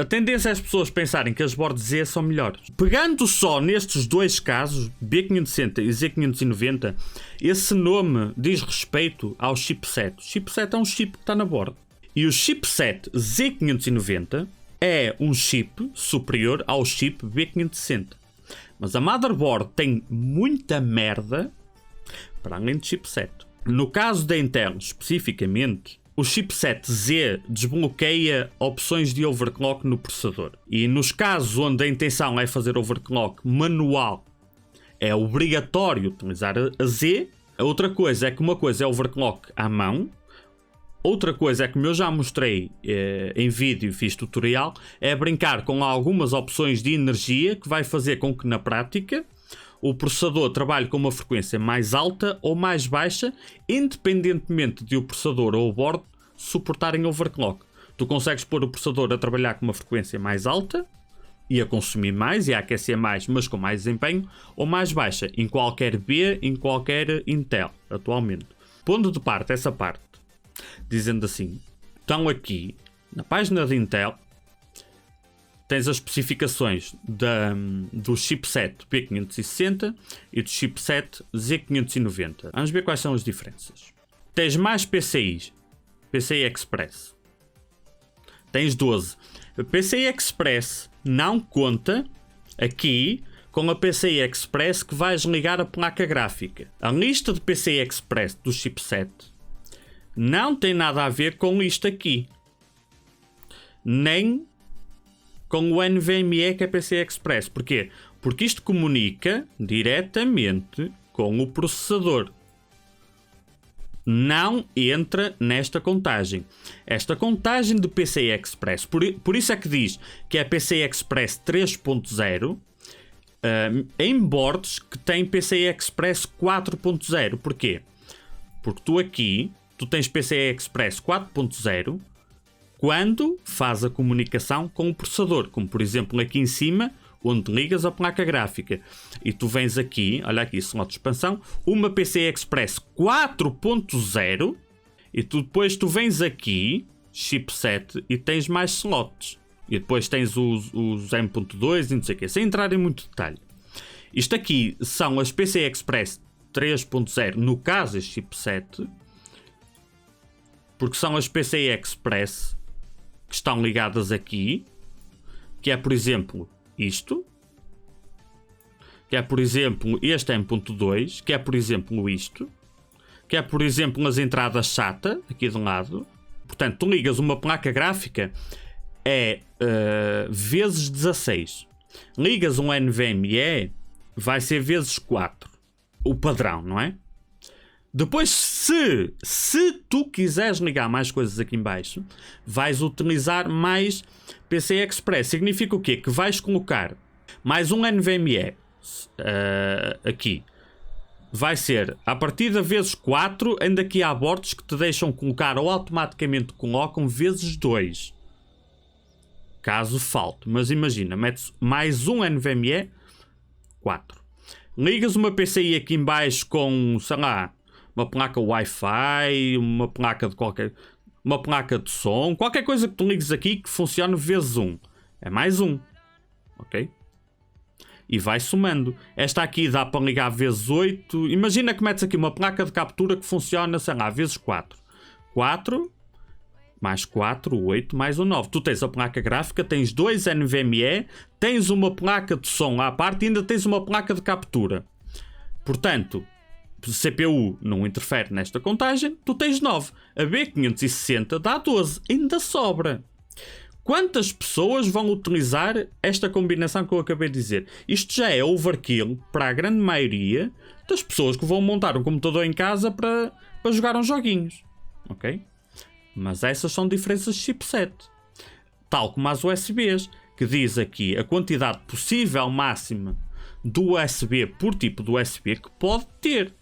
A tendência é as pessoas pensarem que as boards Z são melhores. Pegando só nestes dois casos, B560 e Z590, esse nome diz respeito ao chipset. O chipset é um chip que está na board. E o chipset Z590 é um chip superior ao chip B560. Mas a motherboard tem muita merda para além de chipset. No caso da Intel, especificamente, o chipset Z desbloqueia opções de overclock no processador. E nos casos onde a intenção é fazer overclock manual, é obrigatório utilizar a Z. A outra coisa é que uma coisa é overclock à mão, outra coisa é, como eu já mostrei em vídeo e fiz tutorial, é brincar com algumas opções de energia que vai fazer com que na prática o processador trabalhe com uma frequência mais alta ou mais baixa, independentemente de o processador ou o board suportarem overclock. Tu consegues pôr o processador a trabalhar com uma frequência mais alta e a consumir mais e a aquecer mais, mas com mais desempenho, ou mais baixa, em qualquer B, em qualquer Intel, atualmente. Pondo de parte essa parte, dizendo assim, estão aqui, na página da Intel, tens as especificações do chipset B560 e do chipset Z590. Vamos ver quais são as diferenças. Tens mais PCIs, PCI Express. Tens 12. A PCI Express não conta aqui com a PCI Express que vais ligar a placa gráfica. A lista de PCI Express do chipset não tem nada a ver com isto aqui. Nem com o NVMe que é PCI Express. Porquê? Porque isto comunica diretamente com o processador. Não entra nesta contagem. Esta contagem de PCI Express, por isso é que diz que é PCI Express 3.0 em boards que têm PCI Express 4.0. Porquê? Porque tu tens PCI Express 4.0 quando faz a comunicação com o processador, como por exemplo aqui em cima, onde ligas a placa gráfica. E tu vens aqui, olha aqui, slot de expansão, uma PCI Express 4.0 e depois tu vens aqui, chipset, e tens mais slots. E depois tens os M.2 e não sei o quê, sem entrar em muito detalhe. Isto aqui são as PCI Express 3.0, no caso este chipset, porque são as PCI Express que estão ligadas aqui, que é por exemplo isto, que é por exemplo este M.2, que é por exemplo isto, que é por exemplo as entradas SATA aqui de lado. Portanto, tu ligas uma placa gráfica vezes 16. Ligas um NVMe, vai ser vezes 4. O padrão, não é? Depois, se tu quiseres ligar mais coisas aqui em baixo, vais utilizar mais PCI Express. Significa o quê? Que vais colocar mais um NVMe aqui. Vai ser, a partir da vezes 4, ainda aqui há boards que te deixam colocar ou automaticamente colocam vezes 2. Caso falte. Mas imagina, metes mais um NVMe, 4. Ligas uma PCI aqui em baixo com, sei lá, uma placa Wi-Fi, uma placa de som, qualquer coisa que tu ligues aqui que funcione vezes 1. É mais 1. Ok? E vai somando. Esta aqui dá para ligar vezes 8. Imagina que metes aqui uma placa de captura que funciona, sei lá, vezes 4. 4, mais 4, 8, mais um 9. Tu tens a placa gráfica, tens 2 NVMe, tens uma placa de som à parte e ainda tens uma placa de captura. Portanto, CPU não interfere nesta contagem, tu tens 9. A B560 dá 12, ainda sobra. Quantas pessoas vão utilizar esta combinação que eu acabei de dizer? Isto já é overkill para a grande maioria das pessoas que vão montar um computador em casa para jogar uns joguinhos. Ok? Mas essas são diferenças de chipset. Tal como as USBs, que diz aqui a quantidade possível máxima do USB por tipo de USB que pode ter.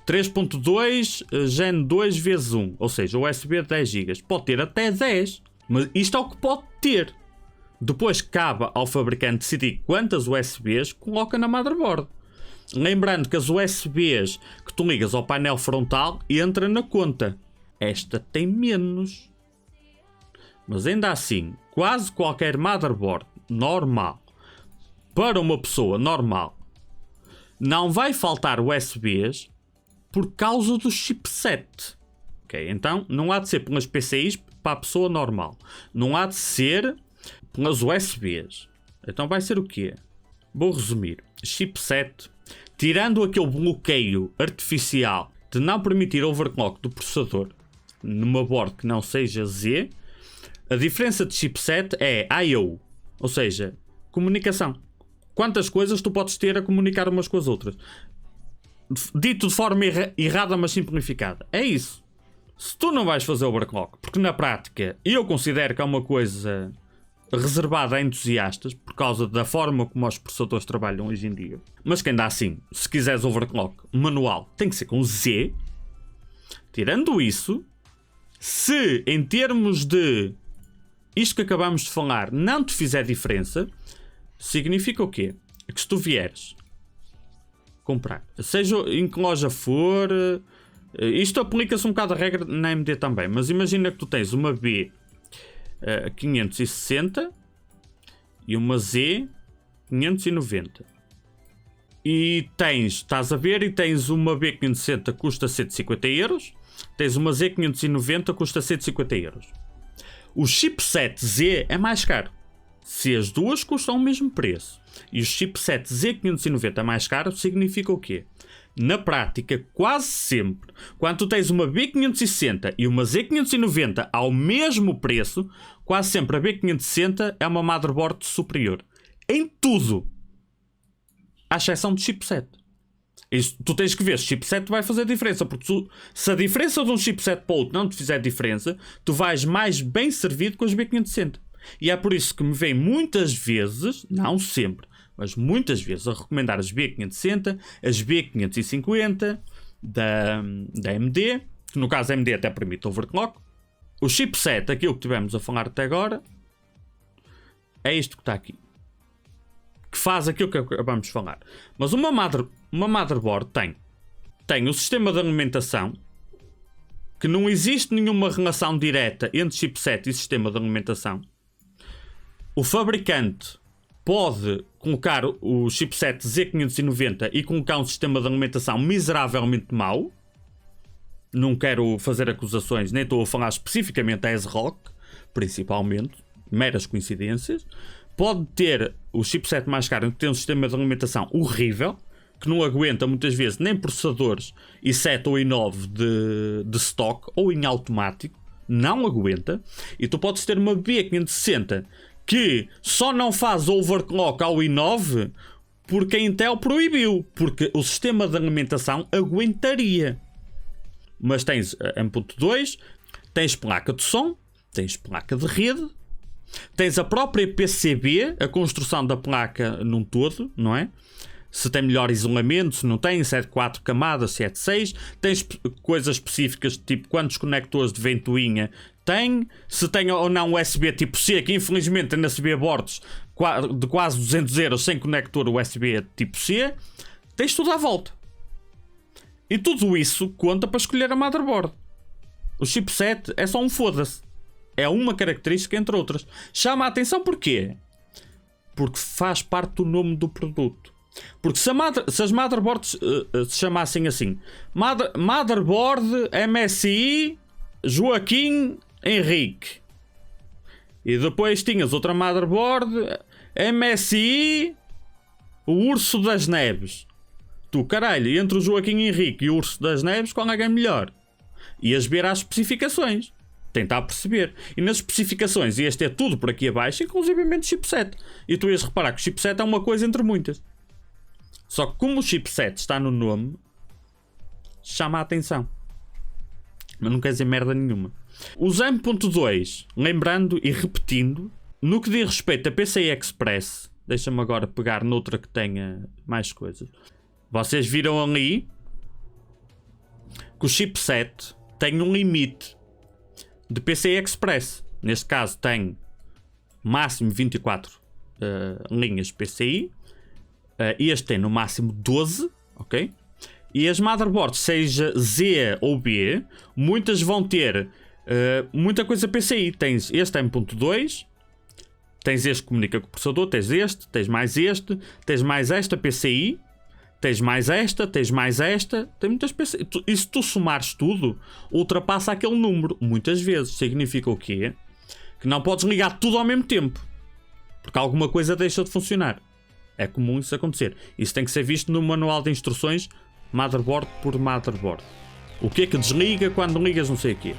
3.2 Gen 2 vezes 1, ou seja, o USB de 10 GB. Pode ter até 10, mas isto é o que pode ter. Depois cabe ao fabricante decidir quantas USBs coloca na motherboard. Lembrando que as USBs que tu ligas ao painel frontal entra na conta. Esta tem menos. Mas ainda assim, quase qualquer motherboard normal, para uma pessoa normal, não vai faltar USBs por causa do chipset. Okay? Então, não há de ser pelas PCIs para a pessoa normal. Não há de ser pelas USBs. Então vai ser o quê? Vou resumir. Chipset, tirando aquele bloqueio artificial de não permitir overclock do processador numa board que não seja Z, a diferença de chipset é I/O, ou seja, comunicação. Quantas coisas tu podes ter a comunicar umas com as outras? Dito de forma errada, mas simplificada. É isso. Se tu não vais fazer overclock, porque na prática eu considero que é uma coisa reservada a entusiastas, por causa da forma como os processadores trabalham hoje em dia, mas que ainda assim, se quiseres overclock manual, tem que ser com Z. Tirando isso, se em termos de isto que acabamos de falar não te fizer diferença, significa o quê? Que se tu vieres comprar, seja em que loja for, isto aplica-se um bocado a regra na AMD também, mas imagina que tu tens uma B 560 e uma Z 590 e estás a ver, e tens uma B 560 que custa 150 euros, tens uma Z 590 que custa 150 euros. O chipset Z é mais caro. Se as duas custam o mesmo preço e o chipset Z590 é mais caro, significa o quê? Na prática, quase sempre, quando tu tens uma B560 e uma Z590 ao mesmo preço, quase sempre a B560 é uma motherboard superior. Em tudo. À exceção do chipset. Isso, tu tens que ver se o chipset vai fazer diferença, porque se a diferença de um chipset para o outro não te fizer diferença, tu vais mais bem servido com as B560. E é por isso que me vem muitas vezes, não sempre, mas muitas vezes a recomendar as B560, as B550 da AMD, que no caso a AMD até permite overclock. O chipset, aquilo que tivemos a falar até agora, é isto que está aqui, que faz aquilo que acabamos de falar. Mas uma motherboard tem o sistema de alimentação, que não existe nenhuma relação direta entre chipset e sistema de alimentação. O fabricante pode colocar o chipset Z590 e colocar um sistema de alimentação miseravelmente mau. Não quero fazer acusações, nem estou a falar especificamente a ASRock, principalmente, meras coincidências. Pode ter o chipset mais caro que tem um sistema de alimentação horrível, que não aguenta muitas vezes nem processadores i7 ou i9 de stock ou em automático, não aguenta. E tu podes ter uma B560 que só não faz overclock ao i9 porque a Intel proibiu, porque o sistema de alimentação aguentaria. Mas tens M.2, tens placa de som, tens placa de rede, tens a própria PCB, a construção da placa num todo, não é? Se tem melhor isolamento, se não tem, se é de 4 camadas, se é de 6. Tens coisas específicas, tipo quantos conectores de ventoinha tem, se tem ou não USB tipo C, que infelizmente tem na CB boards de quase 200 euros sem conector USB tipo C. Tens tudo à volta. E tudo isso conta para escolher a motherboard. O chipset é só um foda-se. É uma característica entre outras. Chama a atenção porquê? Porque faz parte do nome do produto. Porque se as motherboards se chamassem assim, Motherboard MSI Joaquim Henrique, e depois tinhas outra motherboard MSI o Urso das Neves, tu caralho, entre o Joaquim Henrique e o Urso das Neves, qual é que é melhor? Ias ver as especificações, tentar perceber, e nas especificações ias ter tudo por aqui abaixo, inclusivamente chipset, e tu ias reparar que o chipset é uma coisa entre muitas. Só que como o chipset está no nome, chama a atenção. Mas não quer dizer merda nenhuma. Os M.2, lembrando e repetindo, no que diz respeito a PCI Express, deixa-me agora pegar noutra que tenha mais coisas. Vocês viram ali que o chipset tem um limite de PCI Express. Neste caso tem máximo 24 linhas PCI. Este tem no máximo 12, ok? E as motherboards, seja Z ou B, muitas vão ter Muita coisa PCI. Tens este M.2, tens este que comunica com o processador, tens mais esta PCI, tens mais esta, tem muitas PCI. E se tu somares tudo, ultrapassa aquele número. Muitas vezes. Significa o quê? Que não podes ligar tudo ao mesmo tempo, porque alguma coisa deixa de funcionar. É comum isso acontecer. Isso tem que ser visto no manual de instruções, motherboard por motherboard. O que é que desliga quando ligas não sei o quê.